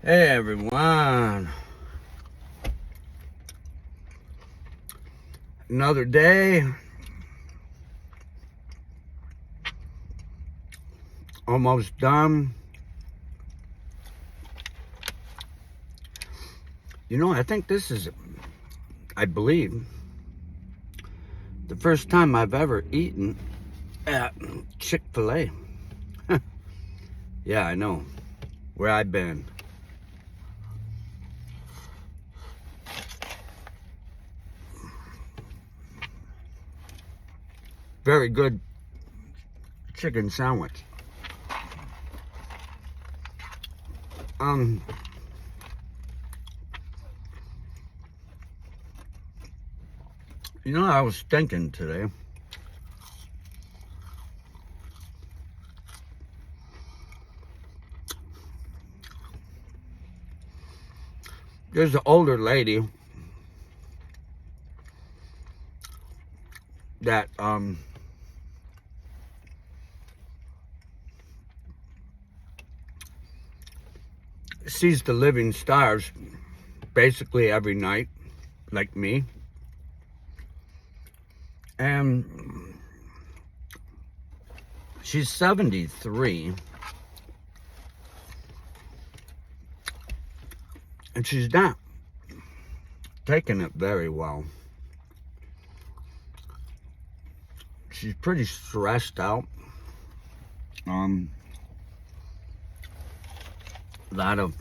Hey everyone, another day, almost done. I think this is, I believe, the first time I've ever eaten at Chick-fil-A. Yeah, I know, where I've been. Very good chicken sandwich. I was thinking today, there's an older lady that sees the living stars basically every night, like me. And she's 73, and she's not taking it very well. She's pretty stressed out. A lot of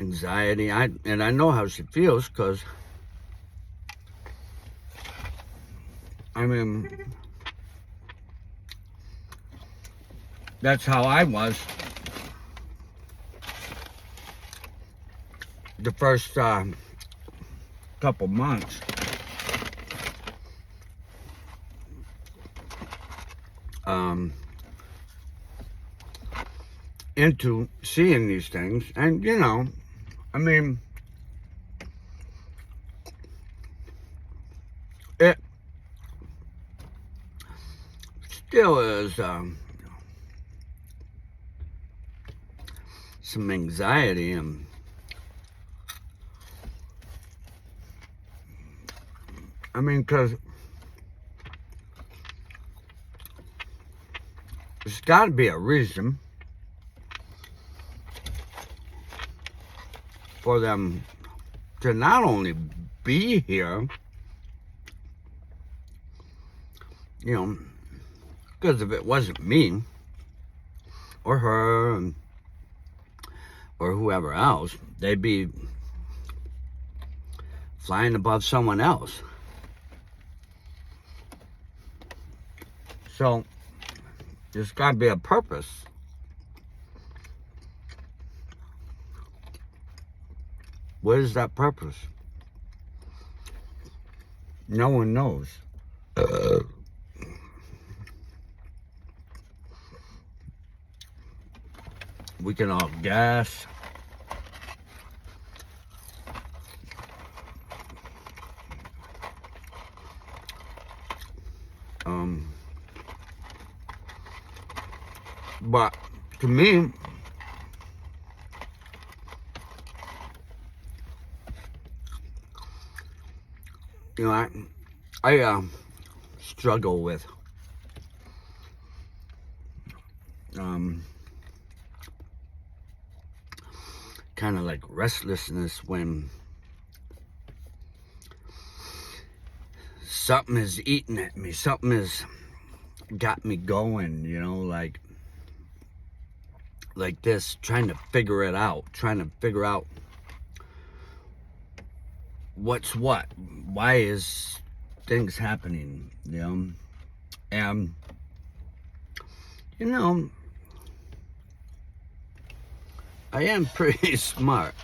anxiety. I know how she feels, because that's how I was the first couple months. Into seeing these things, and it still is some anxiety, and because there's got to be a reason for them to not only be here, because if it wasn't me or her or whoever else, they'd be flying above someone else. So there's got to be a purpose. What is that purpose? No one knows. We can all guess. But to me, I struggle with kind of like restlessness when something is eating at me, something has got me going, like this, trying to figure it out, trying to figure out what's what, why is things happening, and I am pretty smart.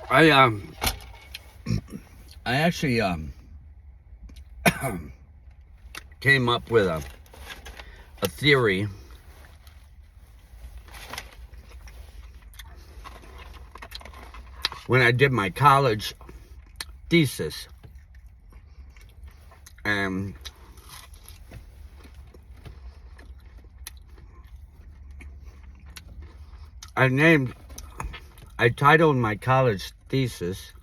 I actually came up with a theory when I did my college thesis. And I titled my college thesis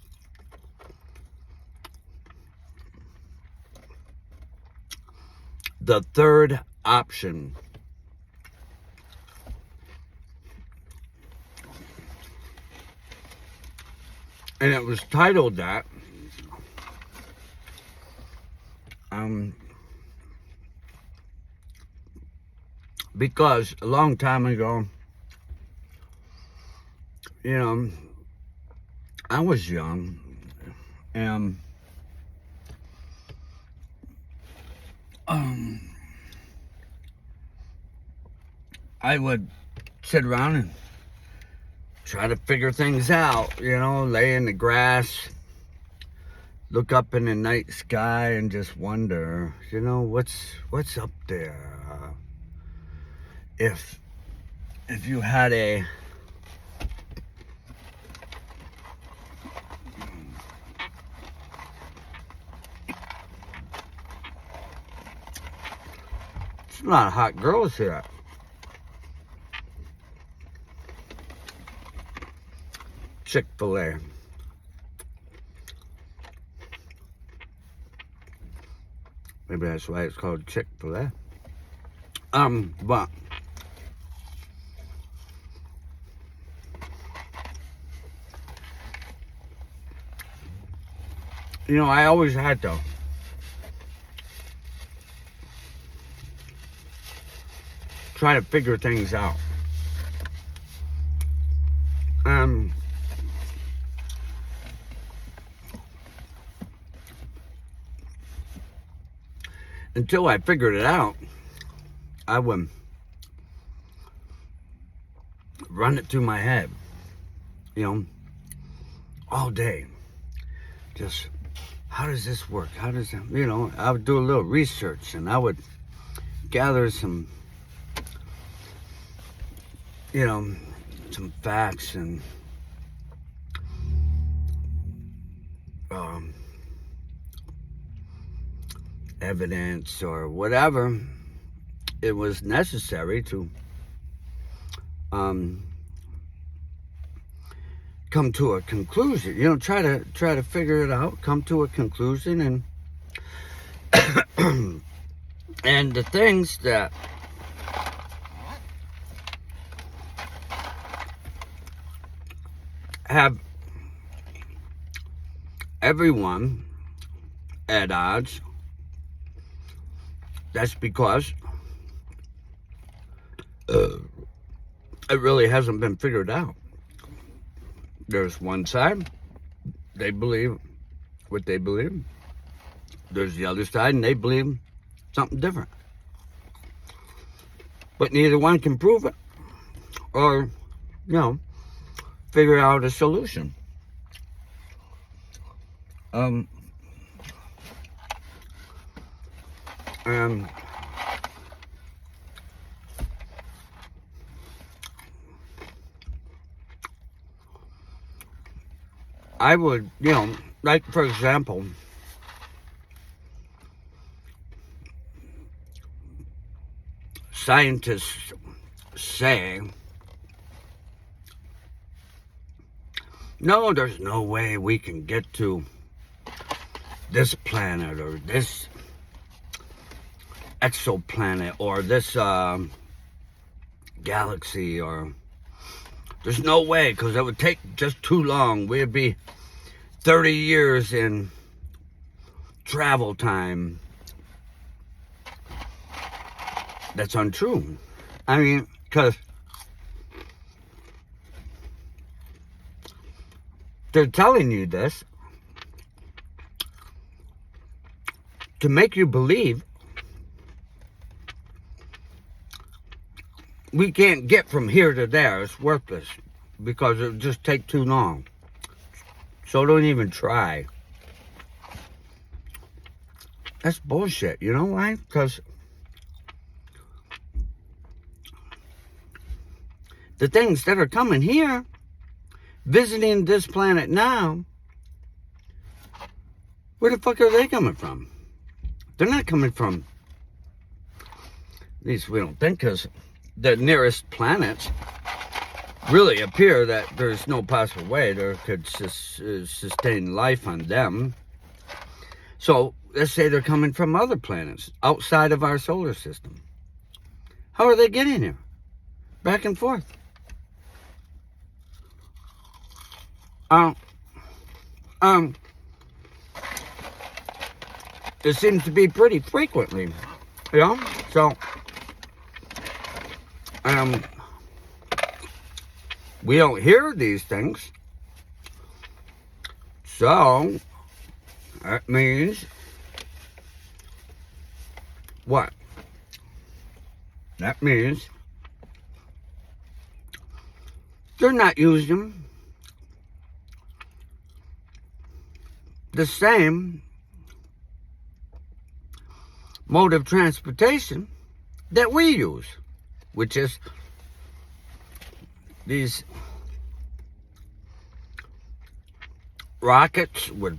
The Third Option. And it was titled that because a long time ago, I was young, and I would sit around and try to figure things out, lay in the grass, look up in the night sky and just wonder, what's up there? If you had it's a lot of hot girls here. Chick-fil-A. Maybe that's why it's called Chick-fil-A. But I always had to try to figure things out. Until I figured it out, I would run it through my head, all day. Just, how does this work? How does that, I would do a little research, and I would gather some, some facts and evidence or whatever it was necessary to come to a conclusion. Try to figure it out, come to a conclusion, and and the things that have everyone at odds, that's because it really hasn't been figured out. There's one side, they believe what they believe. There's the other side, and they believe something different. But neither one can prove it or, figure out a solution. I would, like, for example, scientists say, no, there's no way we can get to this planet or this exoplanet or this galaxy, or there's no way, because it would take just too long. We'd be 30 years in travel time. That's untrue. I mean, because they're telling you this to make you believe we can't get from here to there. It's worthless because it would just take too long. So don't even try. That's bullshit. You know why? Because the things that are coming here, visiting this planet now, where the fuck are they coming from? They're not coming from, at least we don't think, because the nearest planets really appear that there's no possible way there could sustain life on them. So let's say they're coming from other planets outside of our solar system. How are they getting here? Back and forth. It seems to be pretty frequently, you know? So, we don't hear these things. So, that means what? That means they're not using the same mode of transportation that we use, which is these rockets with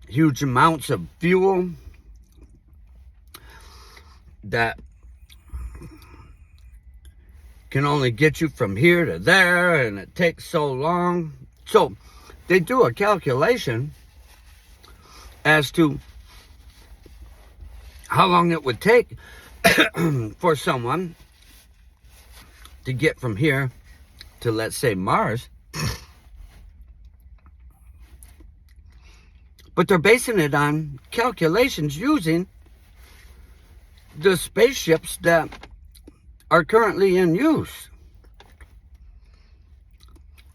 huge amounts of fuel that can only get you from here to there, and it takes so long. So they do a calculation as to how long it would take for someone to get from here to, let's say, Mars. But they're basing it on calculations using the spaceships that are currently in use.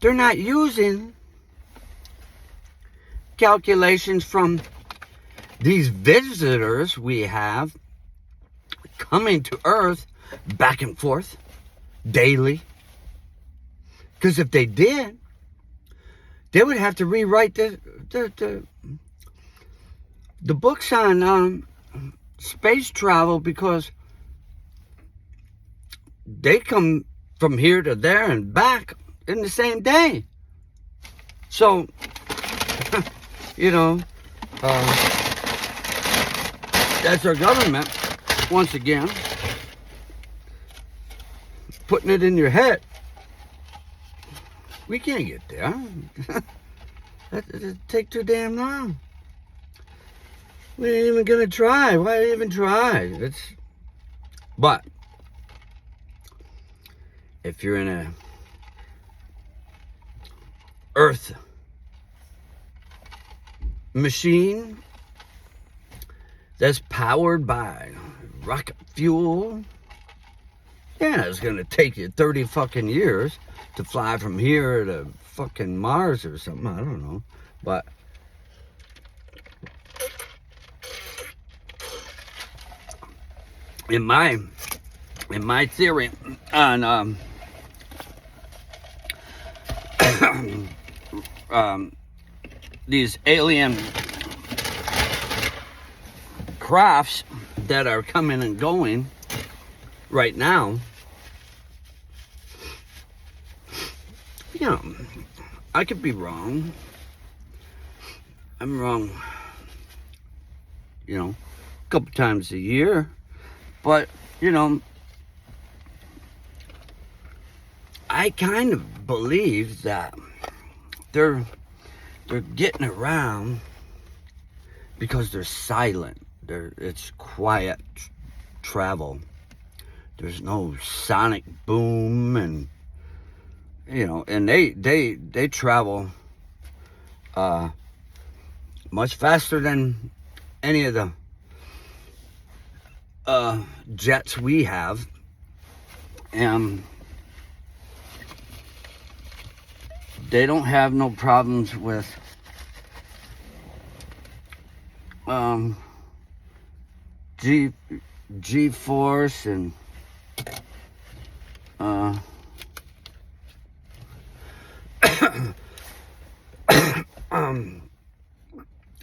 They're not using calculations from these visitors we have coming to Earth back and forth daily. Because if they did, they would have to rewrite the books on space travel, because they come from here to there and back in the same day. So, you know, that's our government, once again, putting it in your head. We can't get there. That'd take too damn long. We ain't even gonna try. Why even try? But if you're in a Earth machine that's powered by rocket fuel, yeah, it's gonna take you 30 fucking years to fly from here to fucking Mars or something. I don't know, but in my theory on these alien crafts that are coming and going right now, you know, I could be wrong. I'm wrong, you know, a couple times a year. But, you know, I kind of believe that they're getting around because they're silent. It's quiet travel. There's no sonic boom, and you know, and they travel much faster than any of the jets we have, and they don't have no problems with G-force and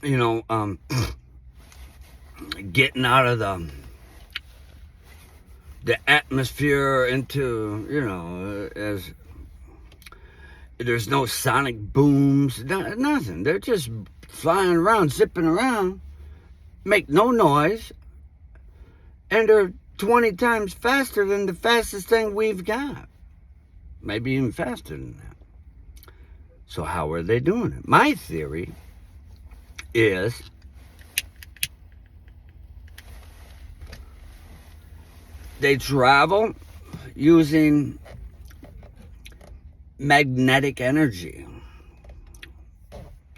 you know, getting out of the atmosphere into, you know, as there's no sonic booms, nothing. They're just flying around, zipping around, make no noise, and they're 20 times faster than the fastest thing we've got. Maybe even faster than that. So how are they doing it? My theory is they travel using magnetic energy.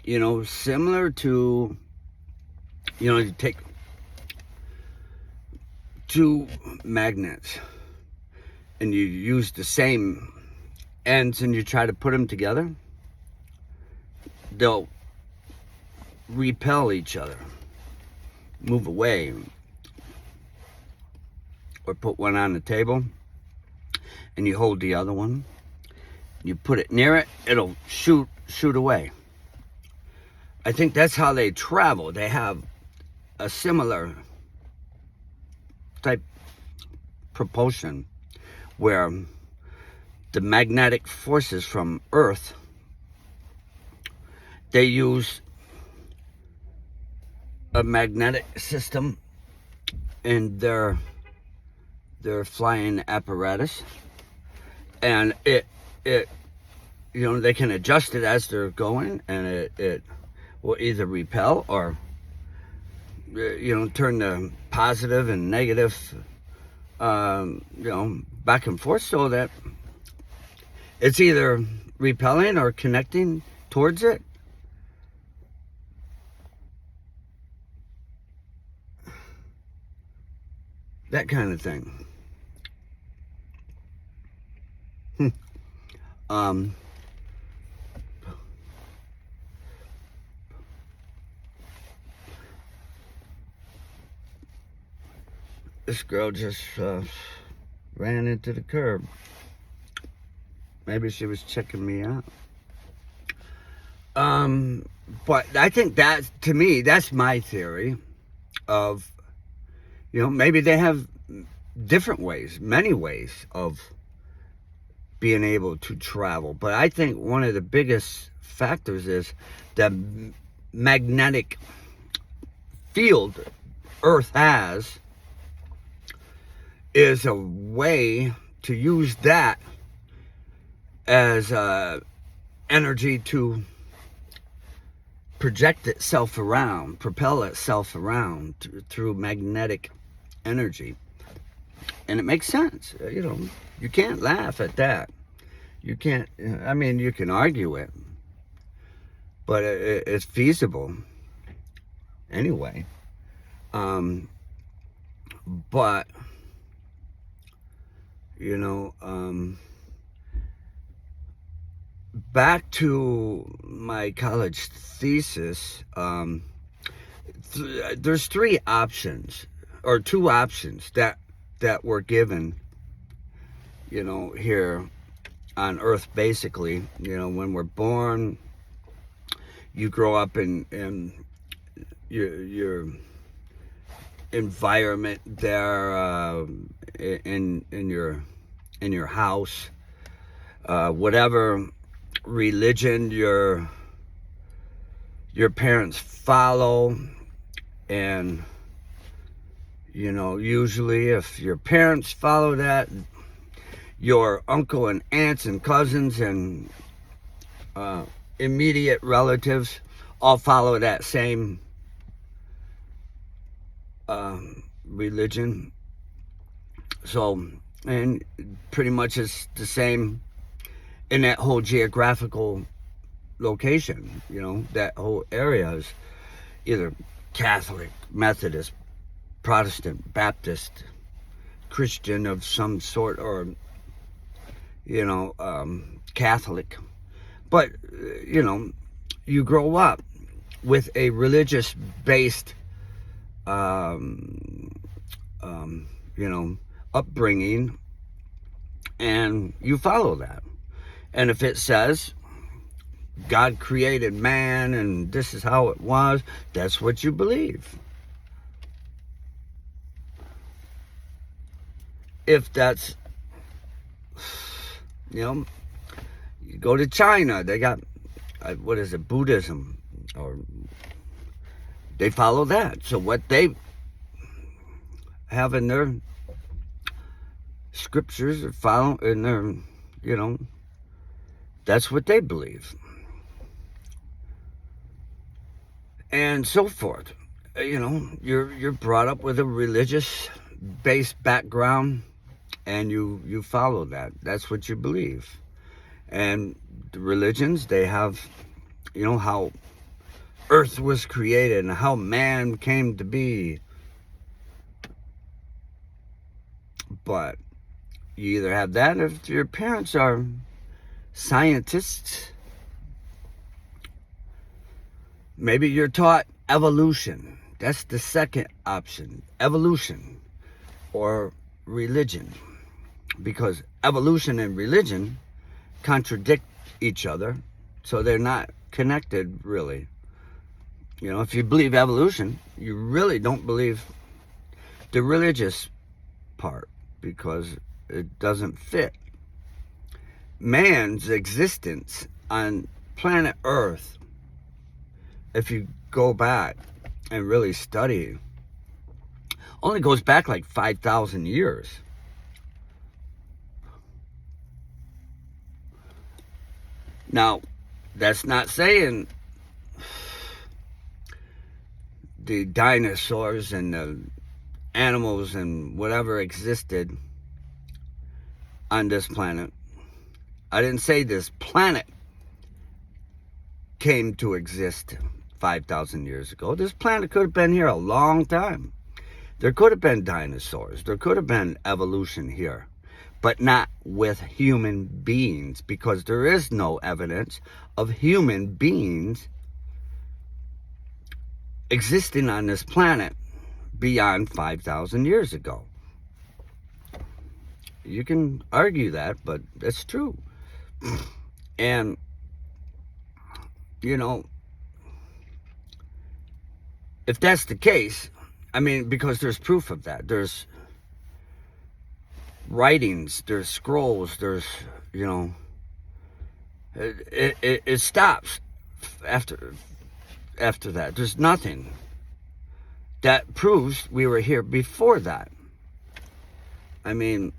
You know, similar to, you take two magnets and you use the same ends and you try to put them together, they'll repel each other, move away, or put one on the table and you hold the other one, you put it near it, it'll shoot away. I think that's how they travel. They have a similar type propulsion where the magnetic forces from Earth, they use a magnetic system in their flying apparatus, and it they can adjust it as they're going, and it will either repel or turn the positive and negative back and forth, so that it's either repelling or connecting towards it. That kind of thing. This girl just ran into the curb. Maybe she was checking me out. But I think that, to me, that's my theory of, maybe they have different ways, many ways of being able to travel. But I think one of the biggest factors is the magnetic field Earth has is a way to use that as energy to project itself around, propel itself around through magnetic energy. And it makes sense. You can't laugh at that. You can't, you can argue it, but it's feasible anyway. But back to my college thesis, there's three options, or two options that were given, here on Earth, basically. When we're born, you grow up in your environment there, in your house, whatever religion your parents follow. And usually if your parents follow that, your uncle and aunts and cousins and immediate relatives all follow that same religion. So, and pretty much it's the same in that whole geographical location. That whole area is either Catholic, Methodist, Protestant, Baptist, Christian of some sort, or Catholic. But you grow up with a religious based upbringing, and you follow that. And if it says God created man and this is how it was, that's what you believe. If that's, you go to China, they got, what is it, Buddhism, or they follow that. So what they have in their scriptures or follow in their, that's what they believe. And so forth. You're brought up with a religious based background, and you follow that. That's what you believe. And the religions, they have, how earth was created and how man came to be. But you either have that, or if your parents are scientists, maybe you're taught evolution. That's the second option. Evolution or religion. Because evolution and religion contradict each other, so they're not connected, really. If you believe evolution, you really don't believe the religious part, because it doesn't fit. Man's existence on planet Earth, if you go back and really study, only goes back like 5,000 years. Now, that's not saying the dinosaurs and the animals and whatever existed on this planet. I didn't say this planet came to exist 5,000 years ago. This planet could have been here a long time. There could have been dinosaurs. There could have been evolution here, but not with human beings, because there is no evidence of human beings existing on this planet beyond 5,000 years ago. You can argue that, but that's true. And, if that's the case, because there's proof of that. There's writings, there's scrolls, there's, it stops after that. There's nothing that proves we were here before that. And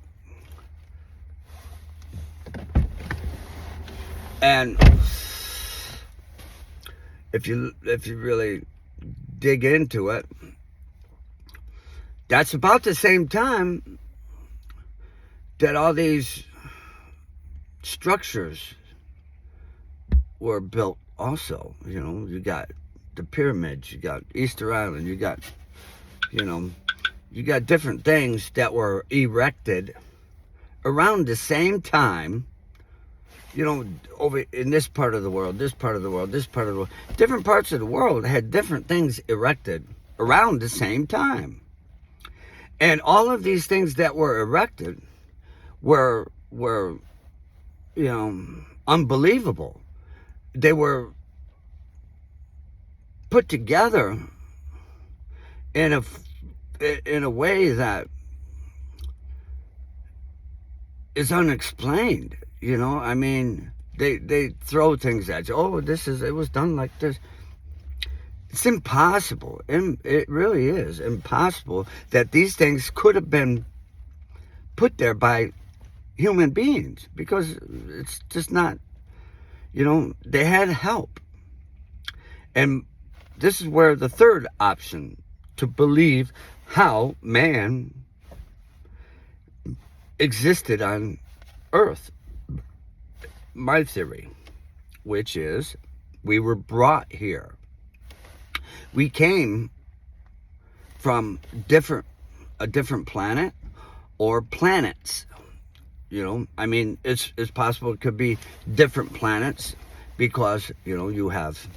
if you really dig into it, that's about the same time that all these structures were built also. You got the pyramids, you got Easter Island, you got different things that were erected around the same time, over in this part of the world, this part of the world, this part of the world. Different parts of the world had different things erected around the same time. And all of these things that were erected were unbelievable. They were put together in a way that is unexplained. They throw things at you. Oh, it was done like this. It's impossible. It really is impossible that these things could have been put there by human beings, because it's just not, they had help. And this is where the third option, to believe how man existed on Earth, my theory, which is we were brought here. We came from a different planet or planets. It's possible it could be different planets, because, you have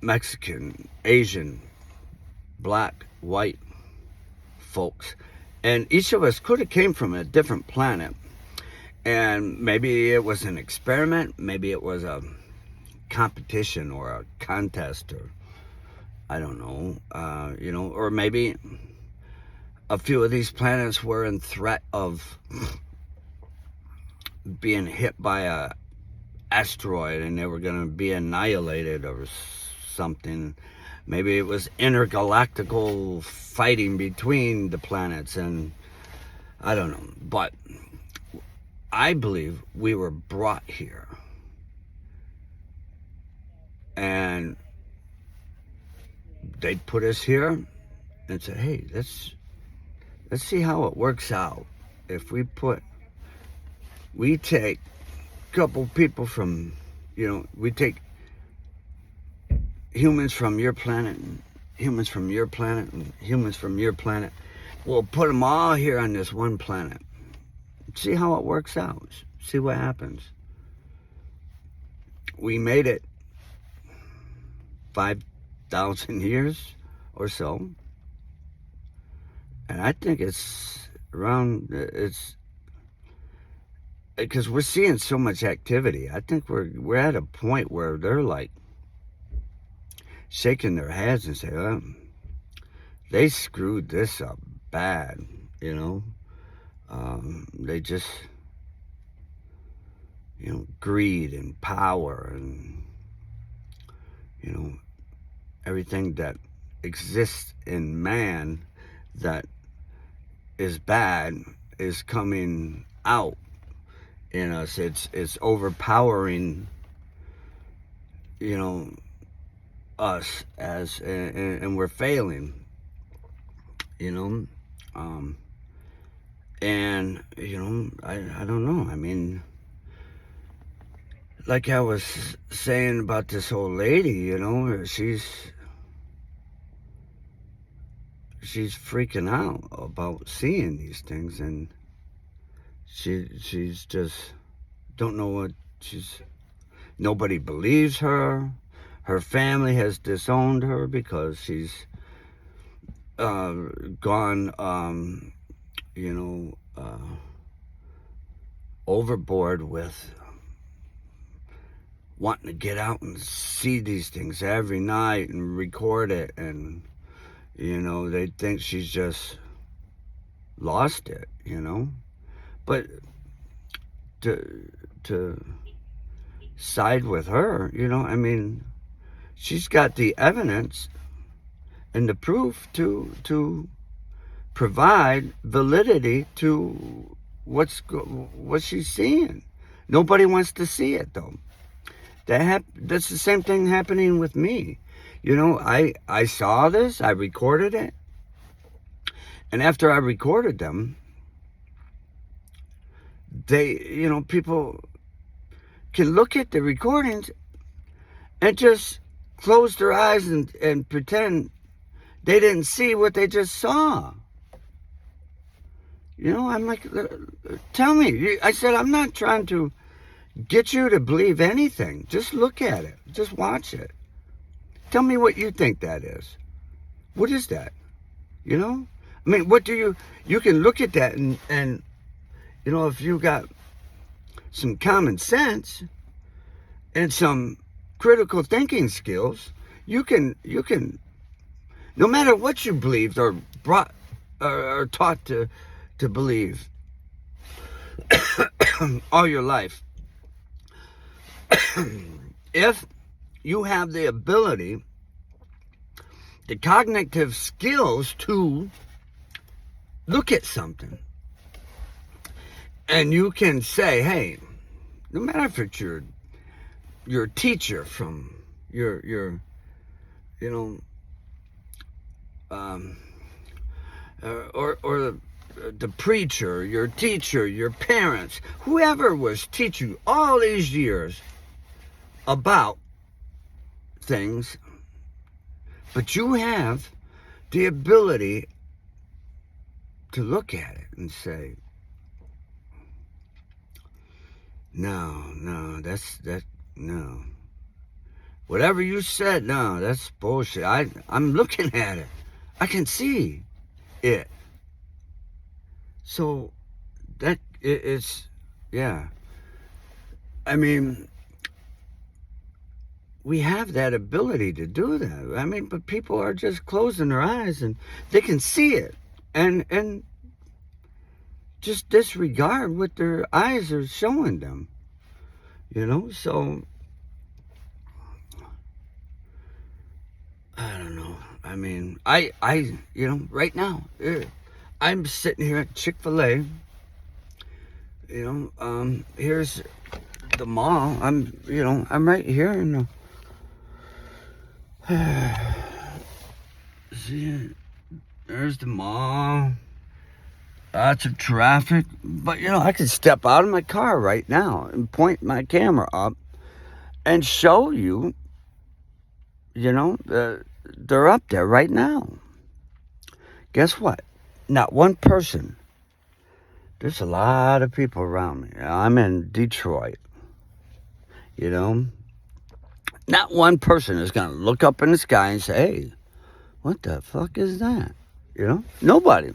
Mexican, Asian, black, white folks. And each of us could have came from a different planet. And maybe it was an experiment, maybe it was a competition or a contest, or I don't know, or maybe a few of these planets were in threat of being hit by a asteroid and they were going to be annihilated or something. Maybe it was intergalactical fighting between the planets, and I don't know. But I believe we were brought here. And they put us here and said, hey, let's see how it works out. If we take a couple people from, we take humans from your planet and humans from your planet and humans from your planet. We'll put them all here on this one planet. See how it works out. See what happens. We made it 5,000 years or so. And I think it's because we're seeing so much activity. I think we're at a point where they're like shaking their heads and say, oh, they screwed this up bad, They just, greed and power and, everything that exists in man that is bad is coming out in us. It's overpowering, us and we're failing, and I don't know. I mean, like I was saying about this old lady, she's freaking out about seeing these things, and she's just don't know what nobody believes her. Her family has disowned her because she's gone overboard with wanting to get out and see these things every night and record it, and they think she's just lost it, but to side with her, I mean, she's got the evidence and the proof to provide validity to what she's seeing. Nobody wants to see it, though. That's the same thing happening with me. I saw this, I recorded it, and after I recorded them, people can look at the recordings and just close their eyes and pretend they didn't see what they just saw. I'm like, tell me. I said, I'm not trying to get you to believe anything. Just look at it. Just watch it. Tell me what you think that is. What is that? I mean, what do you can look at that and if you got some common sense and some critical thinking skills, you can, no matter what you believed or or taught to believe all your life, if you have the ability, the cognitive skills to look at something, and you can say, hey, no matter if it's your teacher from your or the preacher, your teacher, your parents, whoever was teaching you all these years about things, but you have the ability to look at it and say, no, whatever you said, no, that's bullshit. I'm looking at it. I can see it. So that it's, yeah. I mean, we have that ability to do that. I mean, but people are just closing their eyes and they can see it and just disregard what their eyes are showing them. So I don't know. I mean, right now, I'm sitting here at Chick-fil-A. Here's the mall. I'm right here in the. See, there's the mall. Lots of traffic, but I could step out of my car right now and point my camera up and show you. They're up there right now. Guess what? Not one person. There's a lot of people around me. I'm in Detroit. Not one person is going to look up in the sky and say, hey, what the fuck is that? Nobody.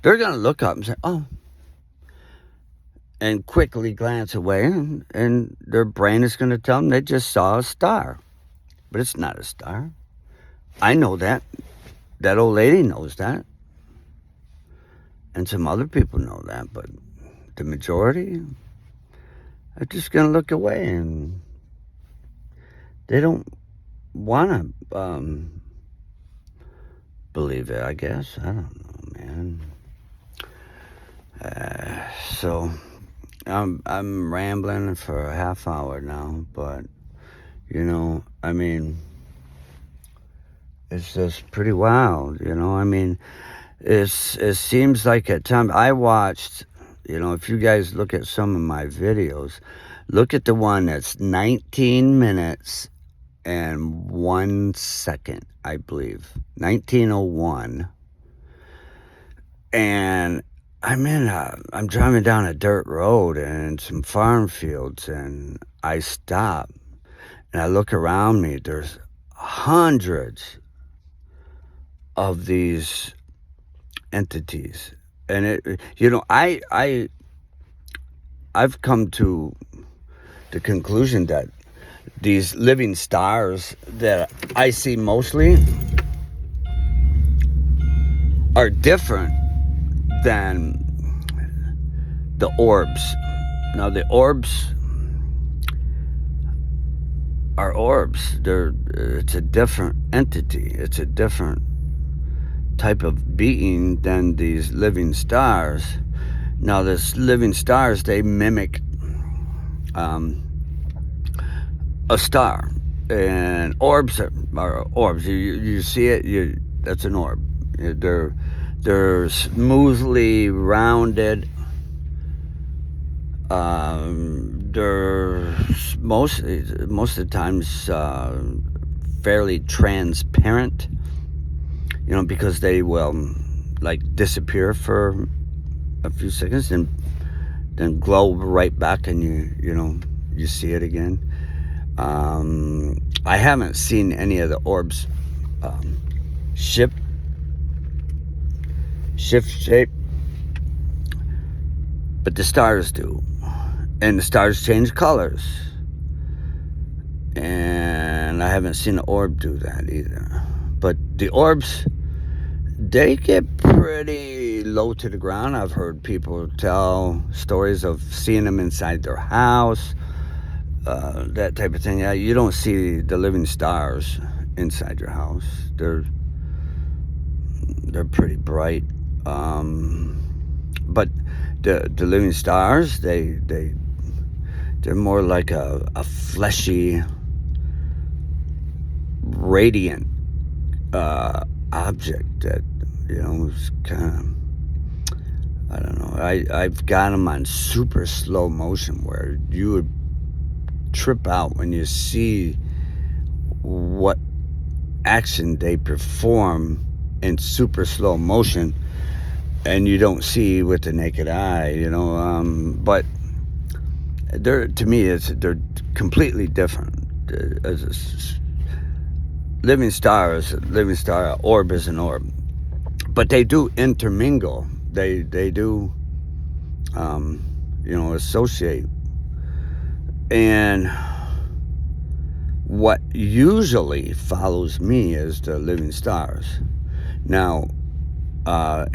They're going to look up and say, oh, and quickly glance away, and their brain is going to tell them they just saw a star. But it's not a star. I know that. That old lady knows that. And some other people know that. But the majority are just going to look away, and they don't want to believe it, I guess. I don't know, man. So I'm rambling for a half hour now, but I mean, it's just pretty wild. I mean, it seems like at times I watched. If you guys look at some of my videos, look at the one that's 19 minutes and 1 second, I believe, 1901, and I'm driving down a dirt road and some farm fields, and I stop and I look around me. There's hundreds of these entities, and I've come to the conclusion that these living stars that I see mostly are different than the orbs. Now, the orbs are orbs. It's a different entity. It's a different type of being than these living stars. Now, this living stars, they mimic a star, and orbs are orbs. You see it. That's an orb. They're smoothly rounded. They're most of the times fairly transparent. Because they will disappear for a few seconds and then glow right back, and you see it again. I haven't seen any of the orbs shift shape, but the stars do, and the stars change colors, and I haven't seen an orb do that either. But the orbs, they get pretty low to the ground. I've heard people tell stories of seeing them inside their house, that type of thing. Yeah, you don't see the living stars inside your house. They're pretty bright. But the living stars, they're more like a fleshy, radiant object that is kind of, I don't know. I've got them on super slow motion where you would trip out when you see what action they perform in super slow motion, and you don't see with the naked eye, but to me they're completely different. As a living star is a living star, an orb is an orb, but they do intermingle. They do associate. And what usually follows me is the living stars. Now,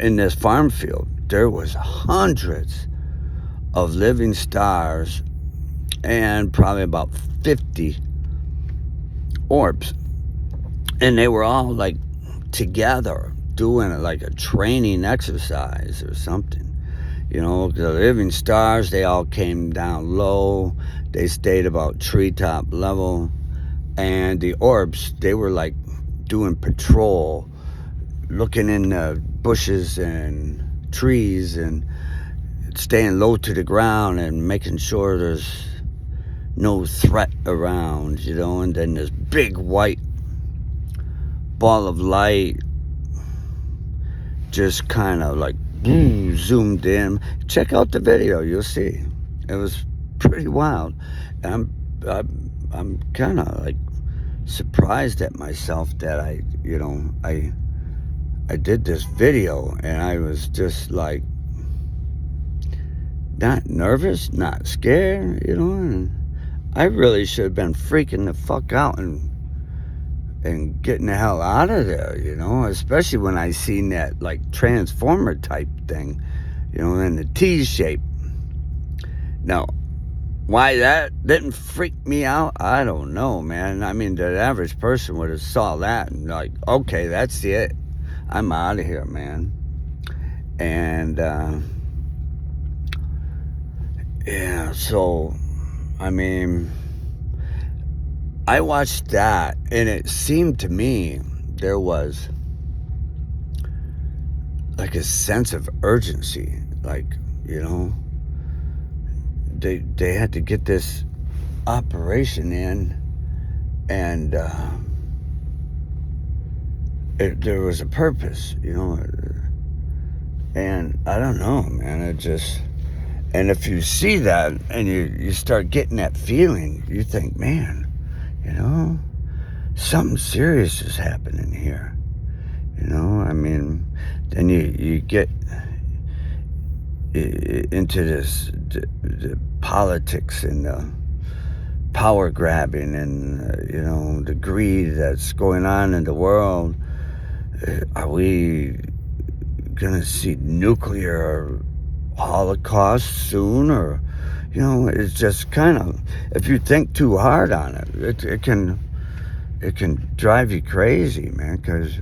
in this farm field, there was hundreds of living stars and probably about 50 orbs. And they were all like together doing it like a training exercise or something. You know, the living stars, they all came down low. They stayed about treetop level. And the orbs, they were like doing patrol, looking in the bushes and trees and staying low to the ground and making sure there's no threat around, you know. And then this big white ball of light just kind of like zoomed in. Check out the video, you'll see. It was pretty wild. And I'm kind of like surprised at myself that I did this video, and I was just like not nervous, not scared, you know. And I really should have been freaking the fuck out and getting the hell out of there, you know, especially when I seen that like transformer type thing, you know, in the T shape. Now, why that didn't freak me out, I don't know, man. I mean, the average person would have saw that and like, okay, that's it. I'm out of here, man. And yeah, so I mean, I watched that, and it seemed to me there was like a sense of urgency, like, you know, they had to get this operation in, and there was a purpose, you know. And I don't know, man, it just, and if you see that and you start getting that feeling, you think, man, you know, something serious is happening here. You know, I mean, then you get into this the politics and the power grabbing and, you know, the greed that's going on in the world. Are we going to see nuclear holocaust soon? Or, you know, it's just kind of, if you think too hard on it, it can drive you crazy, man. Because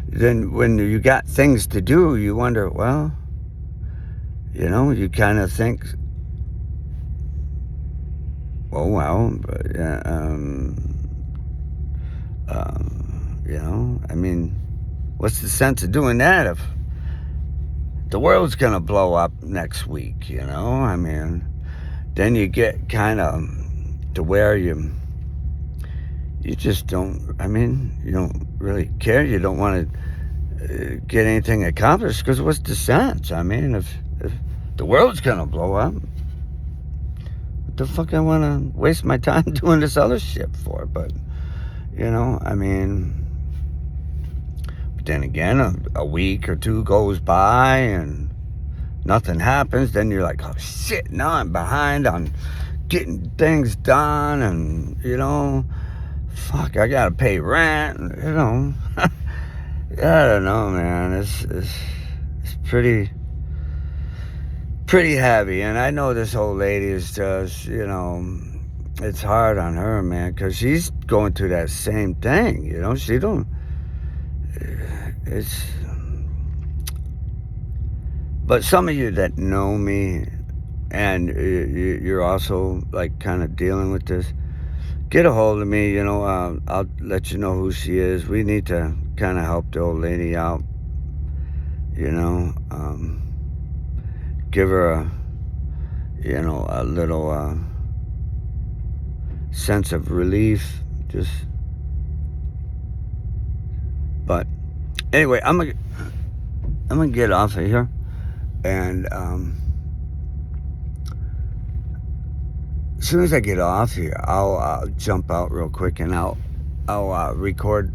then when you got things to do, you wonder, well, you know, you kind of think, oh, well, but, you know, I mean, what's the sense of doing that if the world's gonna blow up next week, you know? I mean, then you get kind of to where you just don't, I mean, you don't really care. You don't want to get anything accomplished, because what's the sense? I mean, if the world's gonna blow up, what the fuck I want to waste my time doing this other shit for? But, you know, I mean, but then again, a week or two goes by and nothing happens. Then you're like, oh shit, now I'm behind on getting things done, and, you know, fuck, I gotta pay rent, and, you know. I don't know, man. It's pretty heavy. And I know this old lady is just, you know, it's hard on her, man, because she's going through that same thing, you know. She don't, it's, but some of you that know me, and you're also like kind of dealing with this, get a hold of me, you know. I'll let you know who she is. We need to kind of help the old lady out, you know. Give her a, you know, a little sense of relief, just. But anyway, I'm gonna get off of here, and as soon as I get off here, I'll jump out real quick, and I'll record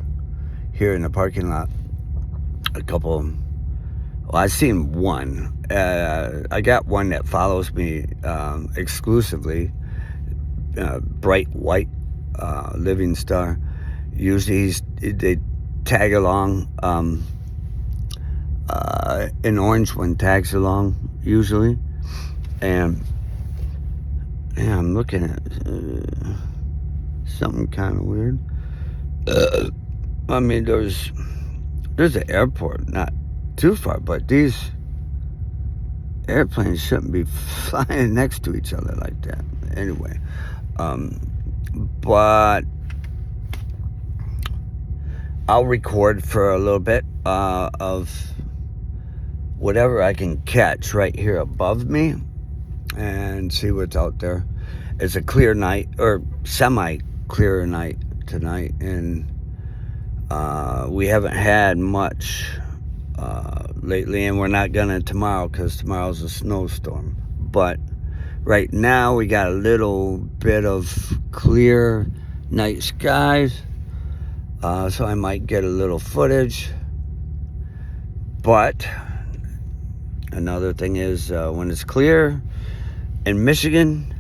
here in the parking lot a couple. Well, I've seen one. I got one that follows me exclusively. Bright white living star. Usually they tag along. An orange one tags along usually, and Yeah, I'm looking at something kind of weird. I mean, there's an airport not too far, but these airplanes shouldn't be flying next to each other like that. Anyway, but I'll record for a little bit of whatever I can catch right here above me and see what's out there. It's a clear night, or semi-clear night tonight, and we haven't had much lately, and we're not gonna tomorrow because tomorrow's a snowstorm. But right now we got a little bit of clear night skies, so I might get a little footage. But another thing is when it's clear in Michigan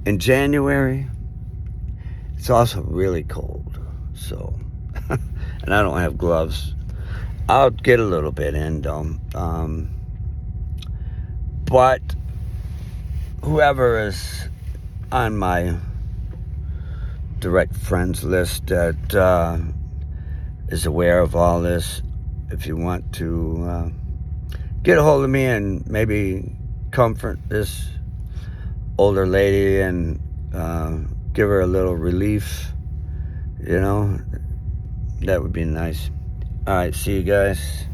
in January, it's also really cold. So, and I don't have gloves. I'll get a little bit in though. But whoever is on my direct friends list that is aware of all this, if you want to get a hold of me and maybe comfort this older lady and give her a little relief, that would be nice. All right, see you guys.